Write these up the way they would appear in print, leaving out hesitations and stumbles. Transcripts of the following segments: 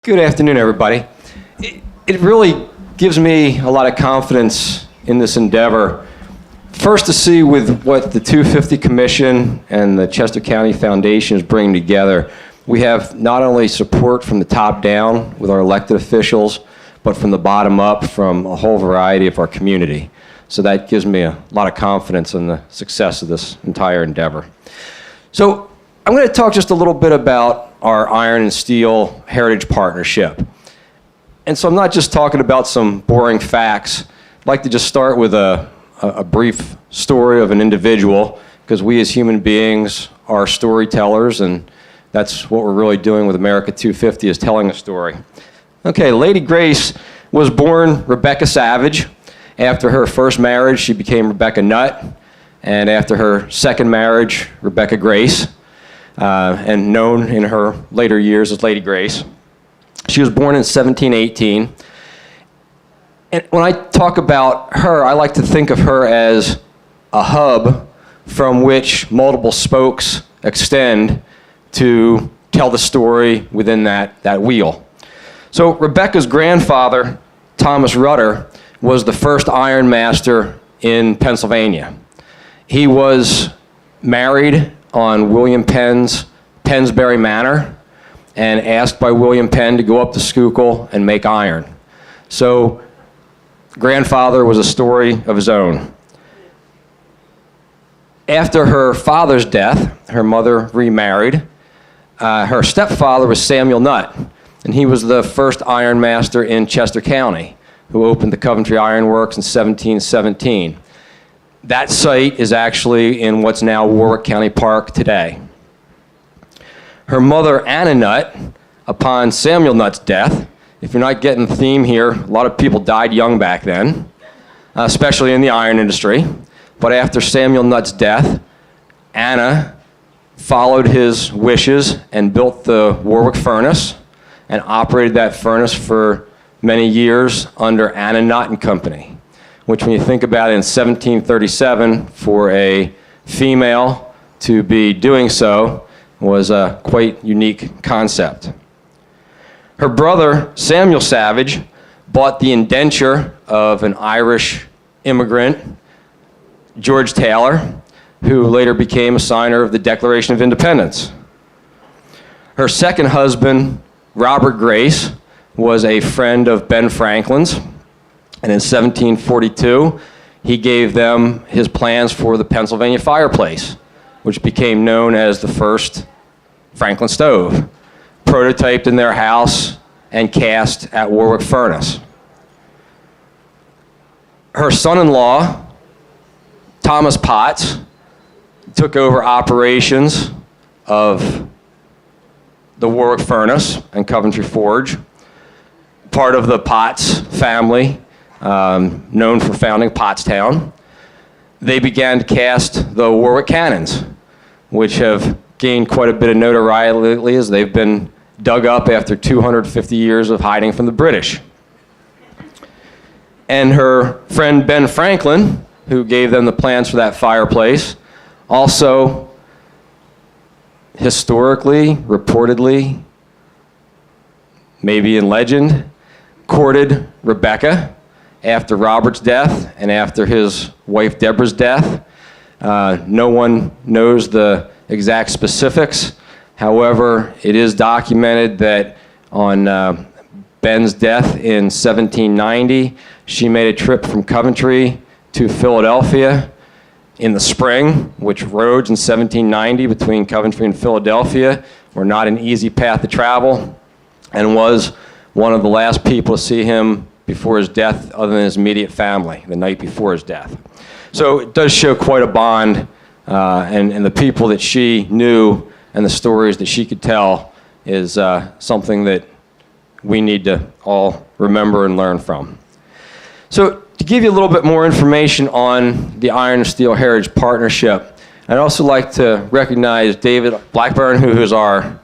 Good afternoon, everybody. It really gives me a lot of confidence in this endeavor. First, to see with what the 250 Commission and the Chester County Foundation is bringing together, we have not only support from the top down with our elected officials, but from the bottom up from a whole variety of our community. So that gives me a lot of confidence in the success of this entire endeavor. So I'm going to talk just a little bit about our Iron and Steel Heritage Partnership. And so I'm not just talking about some boring facts. I'd like to just start with a brief story of an individual, because we as human beings are storytellers, and that's what we're really doing with America 250, is telling a story. Okay, Lady Grace was born Rebecca Savage. After her first marriage, she became Rebecca Nutt, and after her second marriage, Rebecca Grace, and known in her later years as Lady Grace. She was born in 1718. And when I talk about her, I like to think of her as a hub from which multiple spokes extend to tell the story within that wheel. So Rebecca's grandfather, Thomas Rutter, was the first iron master in Pennsylvania. He was married on William Penn's Pennsbury Manor and asked by William Penn to go up to Schuylkill and make iron. So grandfather was a story of his own. After her father's death, her mother remarried. Her stepfather was Samuel Nutt, and he was the first iron master in Chester County, who opened the Coventry Iron Works in 1717. That site is actually in what's now Warwick County Park today. Her mother, Anna Nutt, upon Samuel Nutt's death, if you're not getting the theme here, a lot of people died young back then, especially in the iron industry. But after Samuel Nutt's death, Anna followed his wishes and built the Warwick furnace and operated that furnace for many years under Anna Nutt and Company, which, when you think about it, in 1737, for a female to be doing so was a quite unique concept. Her brother, Samuel Savage, bought the indenture of an Irish immigrant, George Taylor, who later became a signer of the Declaration of Independence. Her second husband, Robert Grace, was a friend of Ben Franklin's, and in 1742, he gave them his plans for the Pennsylvania fireplace, which became known as the first Franklin stove, prototyped in their house and cast at Warwick Furnace. Her son-in-law, Thomas Potts, took over operations of the Warwick Furnace and Coventry Forge, part of the Potts family, known for founding Pottstown. They began to cast the Warwick cannons, which have gained quite a bit of notoriety lately as they've been dug up after 250 years of hiding from the British. And her friend Ben Franklin, who gave them the plans for that fireplace, also historically, reportedly, maybe in legend, courted Rebecca after Robert's death and after his wife Deborah's death. No one knows the exact specifics. However, it is documented that on Ben's death in 1790, she made a trip from Coventry to Philadelphia in the spring, which roads in 1790 between Coventry and Philadelphia were not an easy path to travel, and was one of the last people to see him before his death other than his immediate family, the night before his death. So it does show quite a bond, and the people that she knew and the stories that she could tell is something that we need to all remember and learn from. So to give you a little bit more information on the Iron and Steel Heritage Partnership, I'd also like to recognize David Blackburn, who is our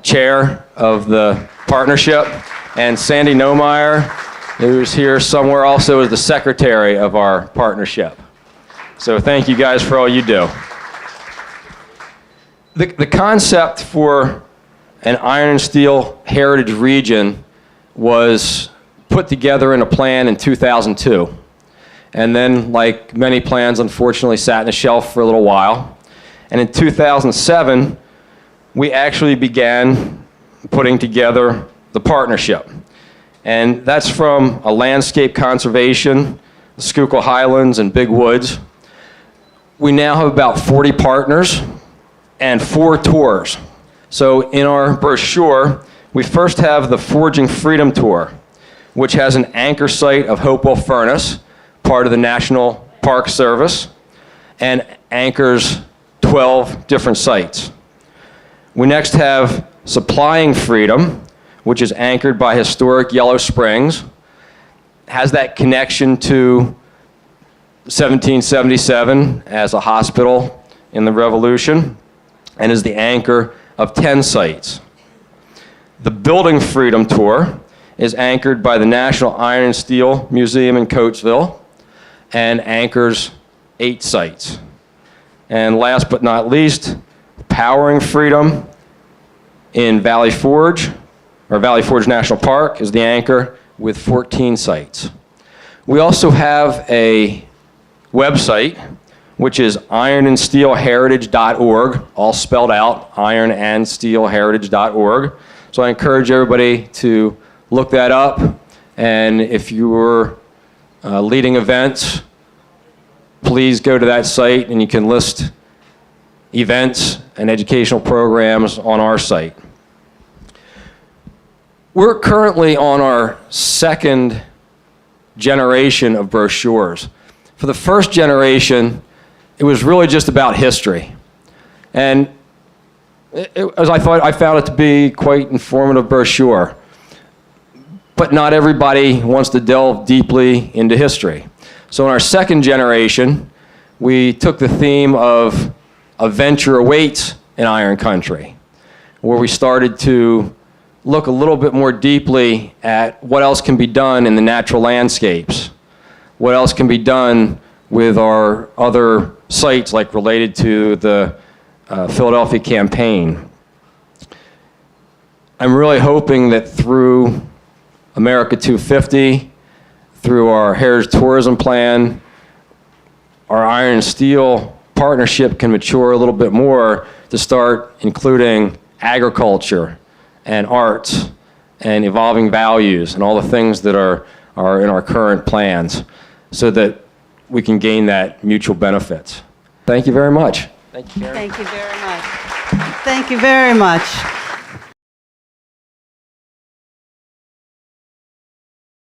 chair of the partnership, and Sandy Nomeyer, who's here somewhere also as the secretary of our partnership. So thank you guys for all you do. The concept for an iron and steel heritage region was put together in a plan in 2002. And then, like many plans, unfortunately sat on a shelf for a little while. And in 2007, we actually began putting together the partnership. And that's from a landscape conservation, the Schuylkill Highlands and Big Woods. We now have about 40 partners and 4 tours. So in our brochure, we first have the Forging Freedom Tour, which has an anchor site of Hopewell Furnace, part of the National Park Service, and anchors 12 different sites. We next have Supplying Freedom, which is anchored by historic Yellow Springs, has that connection to 1777 as a hospital in the Revolution, and is the anchor of 10 sites. The Building Freedom Tour is anchored by the National Iron and Steel Museum in Coatesville and anchors 8 sites. And last but not least, Powering Freedom in Valley Forge National Park is the anchor with 14 sites. We also have a website, which is ironandsteelheritage.org, all spelled out, ironandsteelheritage.org. So I encourage everybody to look that up, and if you're leading events, please go to that site and you can list events and educational programs on our site. We're currently on our 2nd generation of brochures. For the first generation, it was really just about history. And I found it to be quite informative brochure. But not everybody wants to delve deeply into history. So in our 2nd generation, we took the theme of a venture awaits in Iron Country, where we started to look a little bit more deeply at what else can be done in the natural landscapes, what else can be done with our other sites, like related to the Philadelphia campaign. I'm really hoping that through America 250, through our Heritage Tourism Plan, our iron and steel partnership can mature a little bit more to start including agriculture and arts and evolving values and all the things that are in our current plans, so that we can gain that mutual benefits. Thank you very much. Thank you very much. Thank you very much.